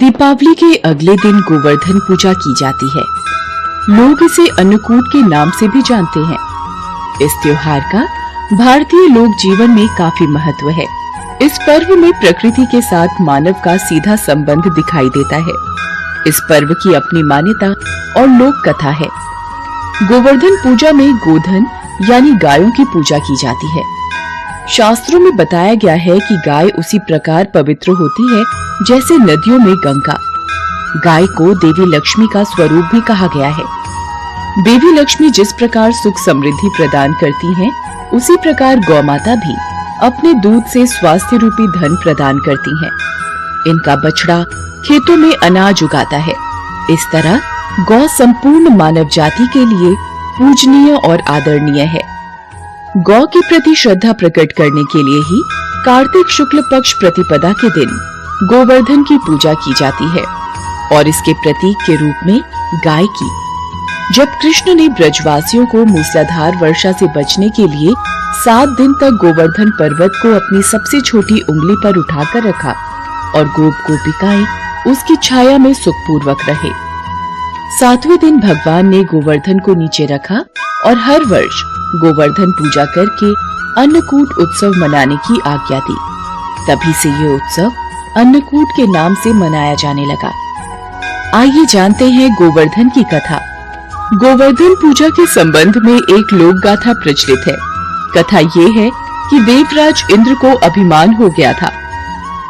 दीपावली के अगले दिन गोवर्धन पूजा की जाती है। लोग इसे अन्नकूट के नाम से भी जानते हैं। इस त्योहार का भारतीय लोक जीवन में काफी महत्व है। इस पर्व में प्रकृति के साथ मानव का सीधा संबंध दिखाई देता है। इस पर्व की अपनी मान्यता और लोक कथा है। गोवर्धन पूजा में गोधन यानी गायों की पूजा की जाती है। शास्त्रों में बताया गया है कि गाय उसी प्रकार पवित्र होती है जैसे नदियों में गंगा। गाय को देवी लक्ष्मी का स्वरूप भी कहा गया है। देवी लक्ष्मी जिस प्रकार सुख समृद्धि प्रदान करती हैं, उसी प्रकार गौ माता भी अपने दूध से स्वास्थ्य रूपी धन प्रदान करती हैं। इनका बछड़ा खेतों में अनाज उगाता है। इस तरह गौ संपूर्ण मानव जाति के लिए पूजनीय और आदरणीय है। गौ के प्रति श्रद्धा प्रकट करने के लिए ही कार्तिक शुक्ल पक्ष प्रतिपदा के दिन गोवर्धन की पूजा की जाती है और इसके प्रतीक के रूप में गाय की। जब कृष्ण ने ब्रजवासियों को मूसलाधार वर्षा से बचने के लिए 7 दिन तक गोवर्धन पर्वत को अपनी सबसे छोटी उंगली पर उठाकर रखा और गोप गोपिकाएं उसकी छाया में सुखपूर्वक रहे। 7वें दिन भगवान ने गोवर्धन को नीचे रखा और हर वर्ष गोवर्धन पूजा करके अन्नकूट उत्सव मनाने की आज्ञा दी। तभी से ये उत्सव अन्नकूट के नाम से मनाया जाने लगा। आइए जानते हैं गोवर्धन की कथा। गोवर्धन पूजा के संबंध में एक लोक गाथा प्रचलित है। कथा ये है कि देवराज इंद्र को अभिमान हो गया था।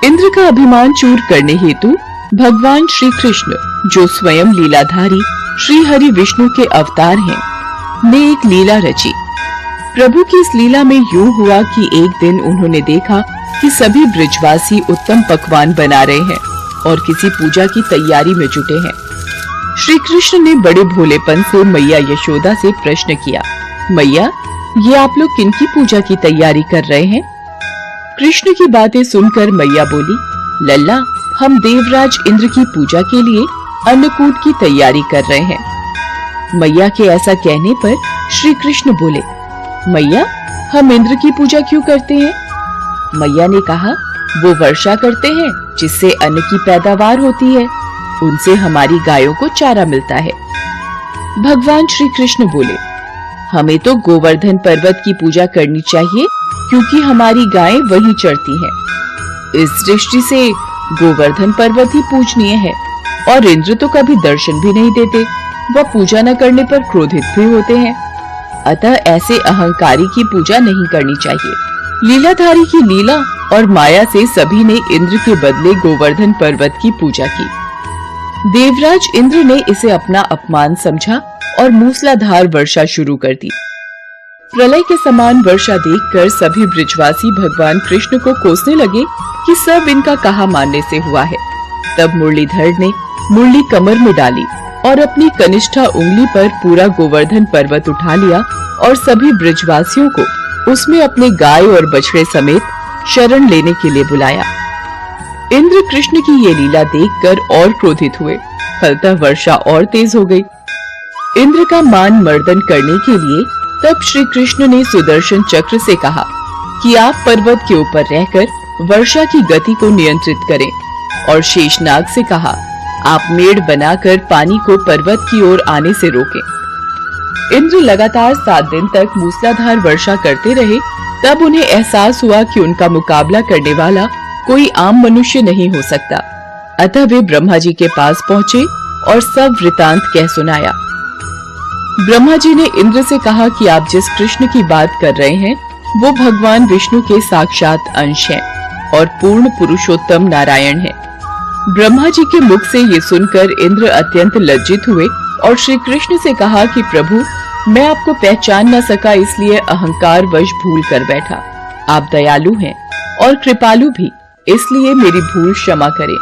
इंद्र का अभिमान चूर करने हेतु भगवान श्री कृष्ण, जो स्वयं लीलाधारी श्री हरि विष्णु के अवतार हैं, ने एक लीला रची। प्रभु की इस लीला में यूं हुआ कि एक दिन उन्होंने देखा कि सभी ब्रजवासी उत्तम पकवान बना रहे हैं और किसी पूजा की तैयारी में जुटे हैं। श्री कृष्ण ने बड़े भोलेपन से मैया यशोदा से प्रश्न किया, मैया, ये आप लोग किनकी पूजा की तैयारी कर रहे हैं? कृष्ण की बातें सुनकर मैया बोली, लल्ला, हम देवराज इंद्र की पूजा के लिए अन्नकूट की तैयारी कर रहे हैं। मैया के ऐसा कहने पर श्री कृष्ण बोले, मैया, हम इंद्र की पूजा क्यों करते हैं? मैया ने कहा, वो वर्षा करते हैं जिससे अन्न की पैदावार होती है। उनसे हमारी गायों को चारा मिलता है। भगवान श्री कृष्ण बोले, हमें तो गोवर्धन पर्वत की पूजा करनी चाहिए क्योंकि हमारी गायें वहीं चरती हैं। इस दृष्टि से गोवर्धन पर्वत ही पूजनीय है और इंद्र तो कभी दर्शन भी नहीं देते। वह पूजा न करने पर क्रोधित भी होते हैं। अतः ऐसे अहंकारी की पूजा नहीं करनी चाहिए। लीलाधारी की लीला और माया से सभी ने इंद्र के बदले गोवर्धन पर्वत की पूजा की। देवराज इंद्र ने इसे अपना अपमान समझा और मूसलाधार वर्षा शुरू कर दी। प्रलय के समान वर्षा देखकर सभी ब्रजवासी भगवान कृष्ण को कोसने लगे कि सब इनका कहा मानने से हुआ है। तब मुरलीधर ने मुरली कमर में डाली और अपनी कनिष्ठा उंगली पर पूरा गोवर्धन पर्वत उठा लिया और सभी ब्रजवासियों को उसमें अपने गाय और बछड़े समेत शरण लेने के लिए बुलाया। इंद्र कृष्ण की ये लीला देखकर और क्रोधित हुए। फलतः वर्षा और तेज हो गई। इंद्र का मान मर्दन करने के लिए तब श्री कृष्ण ने सुदर्शन चक्र से कहा कि आप पर्वत के ऊपर रहकर वर्षा की गति को नियंत्रित करें, और शेषनाग से कहा, आप मेड़ बनाकर पानी को पर्वत की ओर आने से रोकें। इंद्र लगातार 7 दिन तक मूसलाधार वर्षा करते रहे। तब उन्हें एहसास हुआ कि उनका मुकाबला करने वाला कोई आम मनुष्य नहीं हो सकता। अतः वे ब्रह्मा जी के पास पहुँचे और सब वृतांत कह सुनाया। ब्रह्मा जी ने इंद्र से कहा कि आप जिस कृष्ण की बात कर रहे हैं, वो भगवान विष्णु के साक्षात अंश हैं और पूर्ण पुरुषोत्तम नारायण हैं। ब्रह्मा जी के मुख से ये सुनकर इंद्र अत्यंत लज्जित हुए और श्री कृष्ण से कहा कि प्रभु, मैं आपको पहचान न सका, इसलिए अहंकार वश भूल कर बैठा। आप दयालु हैं और कृपालु भी, इसलिए मेरी भूल क्षमा करें।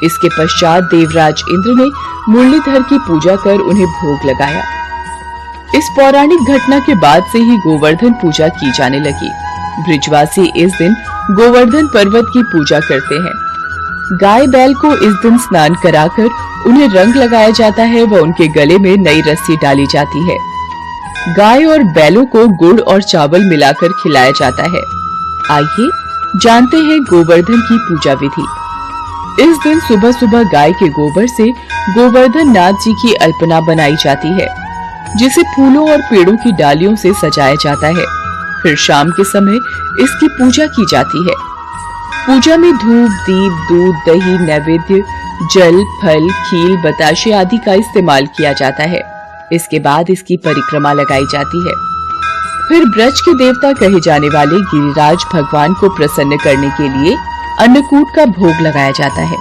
इसके पश्चात देवराज इंद्र ने मुरलीधर की पूजा कर उन्हें भोग लगाया। इस पौराणिक घटना के बाद से ही गोवर्धन पूजा की जाने लगी। ब्रजवासी इस दिन गोवर्धन पर्वत की पूजा करते हैं। गाय बैल को इस दिन स्नान कराकर उन्हें रंग लगाया जाता है व उनके गले में नई रस्सी डाली जाती है। गाय और बैलों को गुड़ और चावल मिलाकर खिलाया जाता है। आइए जानते हैं गोवर्धन की पूजा विधि। इस दिन सुबह सुबह गाय के गोबर से गोवर्धन नाथ जी की अल्पना बनाई जाती है, जिसे फूलों और पेड़ों की डालियों से सजाया जाता है। फिर शाम के समय इसकी पूजा की जाती है। पूजा में धूप, दीप, दूध, दही, नैवेद्य, जल, फल, खील, बताशे आदि का इस्तेमाल किया जाता है। इसके बाद इसकी परिक्रमा लगाई जाती है। फिर ब्रज के देवता कहे जाने वाले गिरिराज भगवान को प्रसन्न करने के लिए अन्नकूट का भोग लगाया जाता है।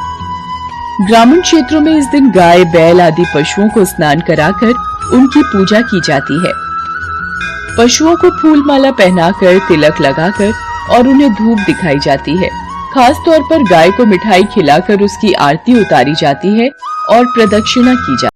ग्रामीण क्षेत्रों में इस दिन गाय, बैल आदि पशुओं को स्नान कराकर उनकी पूजा की जाती है। पशुओं को फूल माला पहनाकर, तिलक लगाकर और उन्हें धूप दिखाई जाती है। खास तौर पर गाय को मिठाई खिलाकर उसकी आरती उतारी जाती है और प्रदक्षिणा की जाती है।